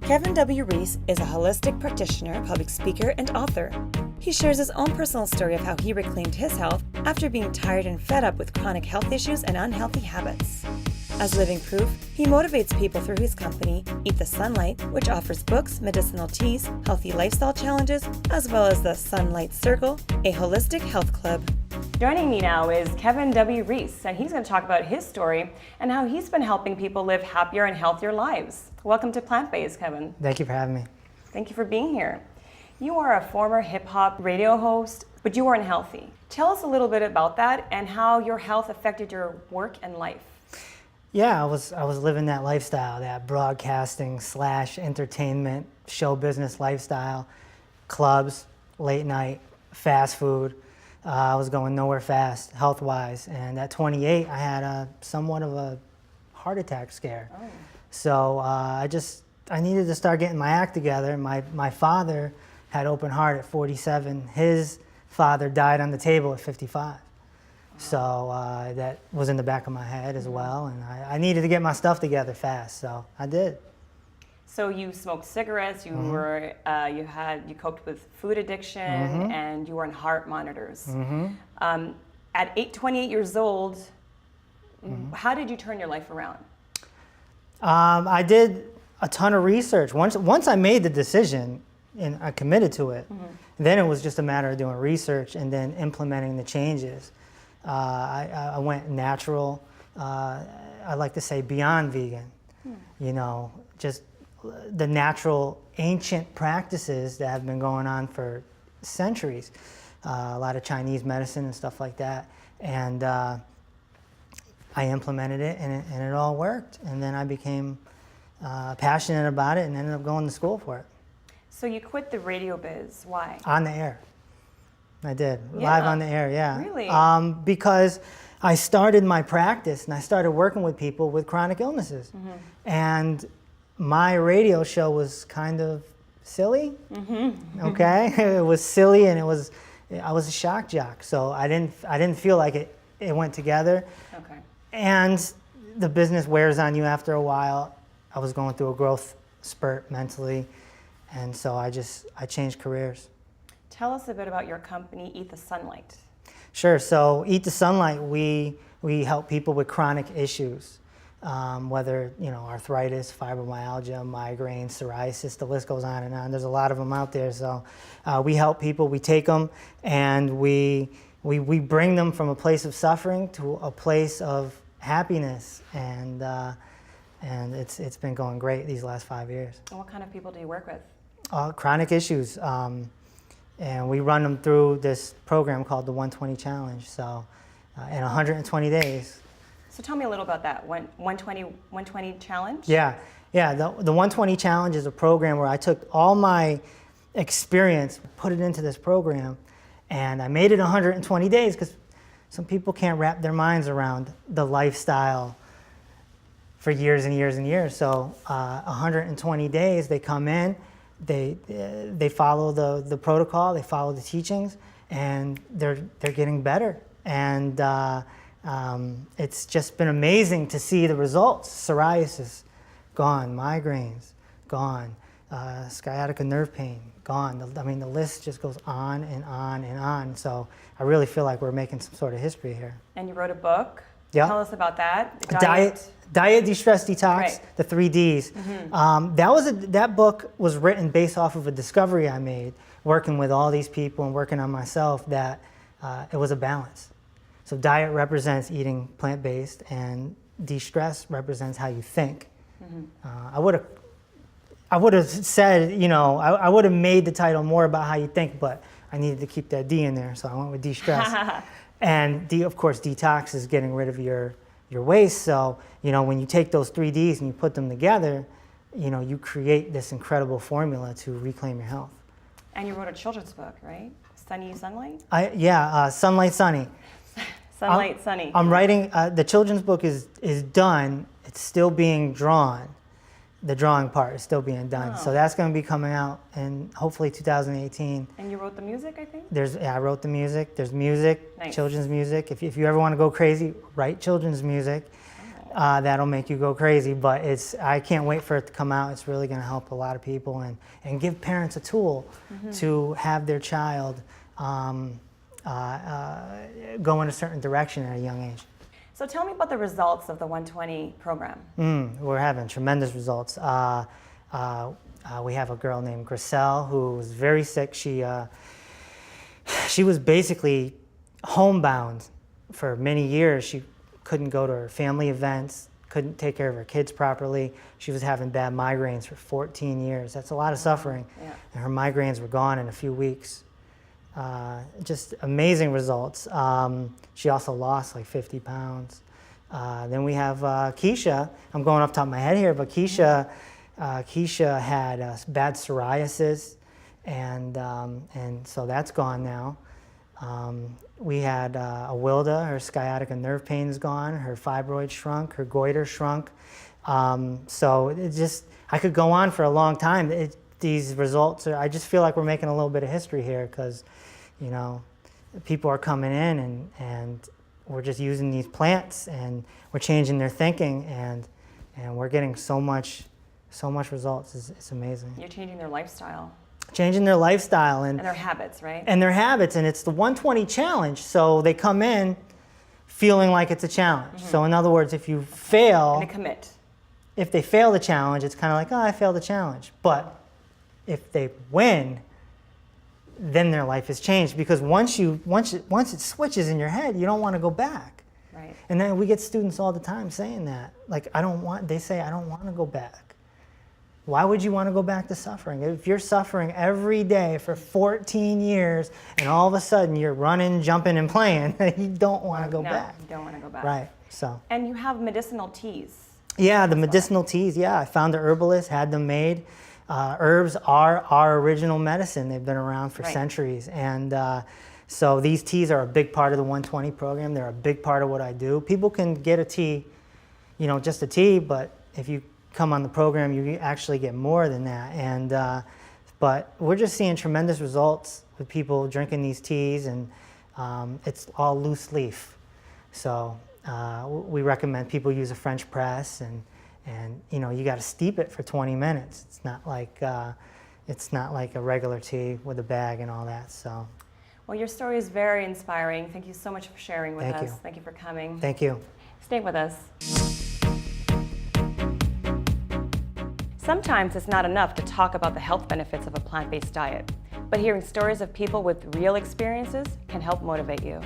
Kevin W. Reese is a holistic practitioner, public speaker, and author. He shares his own personal story of how he reclaimed his health after being tired and fed up with chronic health issues and unhealthy habits. As living proof, he motivates people through his company, Eat the Sunlight, which offers books, medicinal teas, healthy lifestyle challenges, as well as the Sunlight Circle, a holistic health club. Joining me now is Kevin W. Reese, and he's going to talk about his story and how he's been helping people live happier and healthier lives. Welcome to Plant-Based, Kevin. Thank you for having me. Thank you for being here. You are a former hip-hop radio host, but you weren't healthy. Tell us a little bit about that and how your health affected your work and life. Yeah, I was living that lifestyle, that broadcasting / entertainment, show business lifestyle, clubs, late night, fast food. I was going nowhere fast, health-wise. And at 28, I had somewhat of a heart attack scare. Oh. So I needed to start getting my act together. My father had open heart at 47. His father died on the table at 55. So that was in the back of my head as well, and I needed to get my stuff together fast, so I did. So you smoked cigarettes, you were you coped with food addiction, and you were on heart monitors. At 28 years old, how did you turn your life around? I did a ton of research. Once I made the decision and I committed to it, then it was just a matter of doing research and then implementing the changes. I went natural, I like to say beyond vegan, you know, just the natural ancient practices that have been going on for centuries, a lot of Chinese medicine and stuff like that, and I implemented it and it all worked, and then I became passionate about it and ended up going to school for it. So you quit the radio biz, why? On the air. I did, live on the air, yeah. Really? Because I started my practice and I started working with people with chronic illnesses. And my radio show was kind of silly, okay? It was silly and I was a shock jock, so I didn't feel like it went together. Okay. And the business wears on you after a while. I was going through a growth spurt mentally, and so I changed careers. Tell us a bit about your company, Eat the Sunlight. Sure. So Eat the Sunlight, we help people with chronic issues, whether arthritis, fibromyalgia, migraine, psoriasis. The list goes on and on. There's a lot of them out there. So we help people. We take them and we bring them from a place of suffering to a place of happiness, and it's been going great these last 5 years. And what kind of people do you work with? Chronic issues. And we run them through this program called the 120 Challenge, so in 120 days. So tell me a little about that, 120 Challenge? Yeah. The 120 Challenge is a program where I took all my experience, put it into this program, and I made it 120 days because some people can't wrap their minds around the lifestyle for years and years and years. So 120 days, they come in, they follow the protocol, they follow the teachings, and they're getting better. And it's just been amazing to see the results. Psoriasis, gone. Migraines, gone. Sciatica nerve pain, gone. The list just goes on and on and on. So I really feel like we're making some sort of history here. And you wrote a book. Yeah. Tell us about that. Diet, de-stress, detox, right. The 3 Ds. That book was written based off of a discovery I made working with all these people and working on myself, that it was a balance. So diet represents eating plant-based, and de-stress represents how you think. I would have said, I would have made the title more about how you think, but I needed to keep that D in there, so I went with de-stress. And of course, detox is getting rid of your waste. So, when you take those 3 Ds and you put them together, you create this incredible formula to reclaim your health. And you wrote a children's book, right? Sunlight? Sunlight Sunny. Sunlight Sunny. I'm writing, the children's book is done. It's still being drawn. The drawing part is still being done. So that's going to be coming out in hopefully 2018. And you wrote the music, I think? I wrote the music. There's music, nice. Children's music. If you ever want to go crazy, write children's music. that'll make you go crazy, but I can't wait for it to come out. It's really going to help a lot of people and give parents a tool to have their child go in a certain direction at a young age. So tell me about the results of the 120 program. We're having tremendous results. We have a girl named Griselle who was very sick. She was basically homebound for many years. She couldn't go to her family events, couldn't take care of her kids properly. She was having bad migraines for 14 years. That's a lot of suffering. Yeah. And her migraines were gone in a few weeks. Just amazing results. She also lost like 50 pounds. Then we have Keisha. I'm going off the top of my head here, but Keisha had bad psoriasis, and so that's gone now. We had Awilda, her sciatica nerve pain is gone, her fibroid shrunk, her goiter shrunk. So I could go on for a long time. These results, I just feel like we're making a little bit of history here because, people are coming in and we're just using these plants and we're changing their thinking and we're getting so much results. It's amazing. You're changing their lifestyle. Changing their lifestyle and their habits, right? And their habits, and it's the 120 challenge, so they come in feeling like it's a challenge. So in other words, if you fail, And they commit. if they fail the challenge, it's kind of like, oh, I failed the challenge. But if they win, then their life is changed, because once it switches in your head, you don't want to go back. Right. And then we get students all the time saying that, like, they say, I don't want to go back. Why would you want to go back to suffering? If you're suffering every day for 14 years and all of a sudden you're running, jumping, and playing, you don't want to go back. You don't want to go back. Right, so. And you have medicinal teas. Yeah, the medicinal teas, yeah. I found the herbalist, had them made. Herbs are our original medicine. They've been around for centuries. And so these teas are a big part of the 120 program. They're a big part of what I do. People can get a tea, just a tea, but if you come on the program, you actually get more than that. And but we're just seeing tremendous results with people drinking these teas, and it's all loose leaf. So we recommend people use a French press, and you got to steep it for 20 minutes. It's not like a regular tea with a bag and all that. So. Well, your story is very inspiring. Thank you so much for sharing with us. Thank you. Thank you for coming. Thank you. Stay with us. Sometimes it's not enough to talk about the health benefits of a plant-based diet, but hearing stories of people with real experiences can help motivate you.